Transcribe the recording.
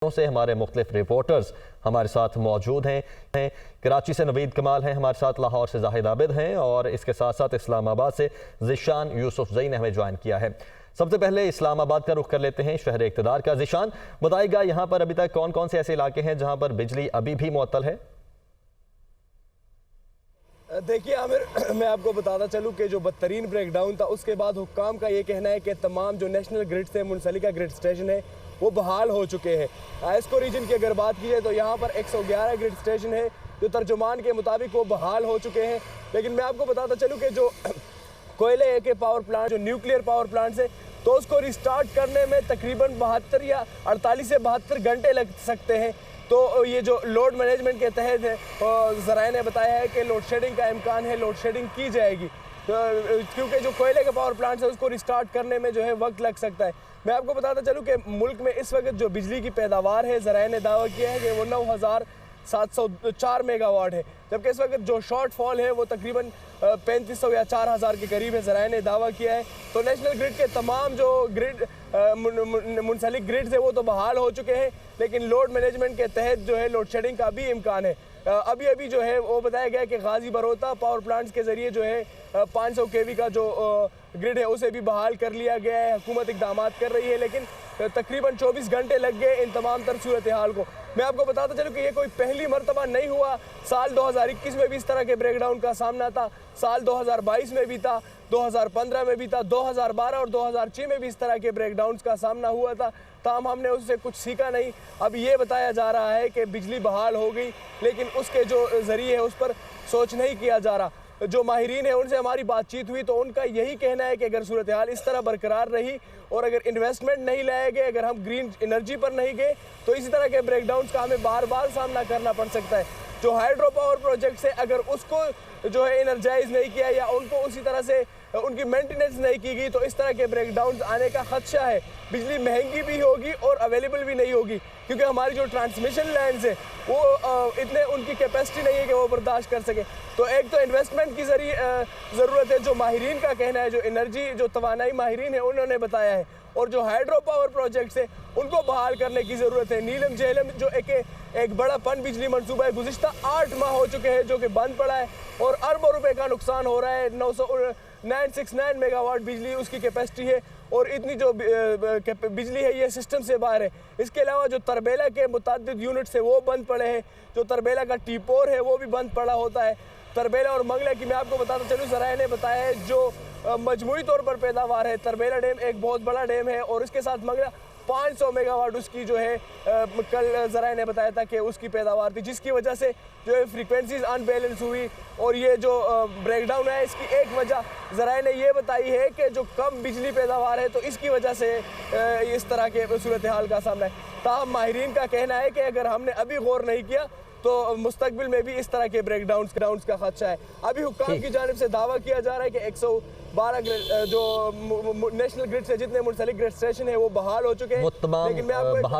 से हमारे मुख्तलिफ रिपोर्टर्स हमारे साथ मौजूद हैं। कराची से नवीद कमाल हैं हमारे साथ, लाहौर से जाहिद आबिद हैं और इसके साथ साथ इस्लामाबाद से ज़ीशान यूसुफजई ने हमें ज्वाइन किया है। सबसे पहले इस्लामाबाद का रुख कर लेते हैं, शहर इक़्तिदार का। ज़ीशान, बताइएगा यहाँ पर अभी तक कौन कौन से ऐसे इलाके हैं जहाँ पर बिजली अभी भी मुअत्तल है? देखिए आमिर, मैं आपको बताता चलूँ कि जो बदतरीन ब्रेकडाउन था उसके बाद हुक्काम का ये कहना है कि तमाम जो नेशनल ग्रिड से मुंसलिका ग्रिड स्टेशन है वो बहाल हो चुके हैं। एस्को रीजन की अगर बात की जाए तो यहाँ पर 111 ग्रिड स्टेशन है जो तर्जुमान के मुताबिक वो बहाल हो चुके हैं। लेकिन मैं आपको बताता चलूँ कि जो कोयले के पावर प्लांट, जो न्यूक्लियर पावर प्लांट है, तो उसको रिस्टार्ट करने में तकरीबन 72 या 48 से 72 घंटे लग सकते हैं। तो ये जो लोड मैनेजमेंट के तहत है, ज़राए ने बताया है कि लोड शेडिंग का इम्कान है, लोड शेडिंग की जाएगी, क्योंकि जो कोयले के पावर प्लांट है उसको रिस्टार्ट करने में जो है वक्त लग सकता है। मैं आपको बताता चलूँ कि मुल्क में इस वक्त जो बिजली की पैदावार है, ज़राए ने दावा किया है कि वो 9704 मेगावाट है, जबकि इस वक्त जो शॉर्ट फॉल है वो तकरीबन 3500 या 4000 के करीब है, ज़राए ने दावा किया है। तो नेशनल ग्रिड के तमाम जो ग्रिड मुंसलिक ग्रिड्स है वो तो बहाल हो चुके हैं, लेकिन लोड मैनेजमेंट के तहत जो है लोड शेडिंग का भी इम्कान है। अभी जो है वो बताया गया कि गाजी बरोता पावर प्लांट्स के ज़रिए जो है 500 केवी का जो ग्रिड है उसे भी बहाल कर लिया गया है। हुकूमत इक़दाम कर रही है, लेकिन तकरीबन 24 घंटे लग गए इन तमाम तर सूरत हाल को। मैं आपको बताता चलूँ कि ये कोई पहली मरतबा नहीं हुआ। साल 2021 में भी इस तरह के ब्रेकडाउन का सामना था, साल 2022 में भी था, 2015 में भी था, 2012 और 2006 में भी इस तरह के ब्रेकडाउन्स का सामना हुआ था। ताहम हमने उससे कुछ सीखा नहीं। अब ये बताया जा रहा है कि बिजली बहाल हो गई, लेकिन उसके जो ज़रिए है उस पर सोच नहीं किया जा रहा। जो माहिरीन है उनसे हमारी बातचीत हुई तो उनका यही कहना है कि अगर सूरत हाल इस तरह बरकरार रही और अगर इन्वेस्टमेंट नहीं लाए गए, अगर हम ग्रीन एनर्जी पर नहीं गए, तो इसी तरह के ब्रेकडाउन्स का हमें बार बार सामना करना पड़ सकता है। जो हाइड्रो पावर प्रोजेक्ट्स है, अगर उसको जो है एनर्जाइज नहीं किया या उनको उसी तरह से उनकी मेंटेनेंस नहीं की गई, तो इस तरह के ब्रेकडाउन आने का खदशा है। बिजली महंगी भी होगी और अवेलेबल भी नहीं होगी, क्योंकि हमारी जो ट्रांसमिशन लाइन्स है वो इतने उनकी कैपेसिटी नहीं है कि वो बर्दाश्त कर सके। तो एक तो इन्वेस्टमेंट की ज़रूरत है, जो माहिरीन का कहना है, जो एनर्जी जो तवानाई माहिरीन है उन्होंने बताया है, और जो हाइड्रो पावर प्रोजेक्ट्स है उनको बहाल करने की ज़रूरत है। नीलम झेलम जो एक बड़ा पन बिजली मनसूबा है, गुज़िश्ता 8 माह हो चुके हैं जो कि बंद पड़ा है और अरबों रुपए का नुकसान हो रहा है। 969 मेगावाट बिजली उसकी कैपेसिटी है और इतनी जो बिजली है ये सिस्टम से बाहर है। इसके अलावा जो तरबेला के मुताद्दिद यूनिट्स है वो बंद पड़े हैं। जो तरबेला का टीपोर है वो भी बंद पड़ा होता है। तरबेला और मंगला की मैं आपको बताता चलूँ, ज़राए ने बताया है जो मजमूई तौर पर पैदावार है, तरबेला डैम एक बहुत बड़ा डैम है और उसके साथ मंगला 500 मेगावाट उसकी जो है कल ज़राए ने बताया था कि उसकी पैदावार थी, जिसकी वजह से जो है फ्रीक्वेंसीज अनबैलेंस हुई। और ये जो ब्रेकडाउन है इसकी एक वजह ज़राए ने ये बताई है कि जो कम बिजली पैदावार है तो इसकी वजह से इस तरह के सूरत हाल का सामना है। ताहम माहिरीन का कहना है कि अगर हमने अभी गौर नहीं किया तो मुस्तकबिल में भी इस तरह के ब्रेकडाउन्स का खदशा है। अभी हुक्काम की जानिब से दावा किया जा रहा है कि 112 जो नेशनल ग्रिड से जितने मुंसलिक ग्रिड स्टेशन है वो बहाल हो चुके हैं, लेकिन मैं आपको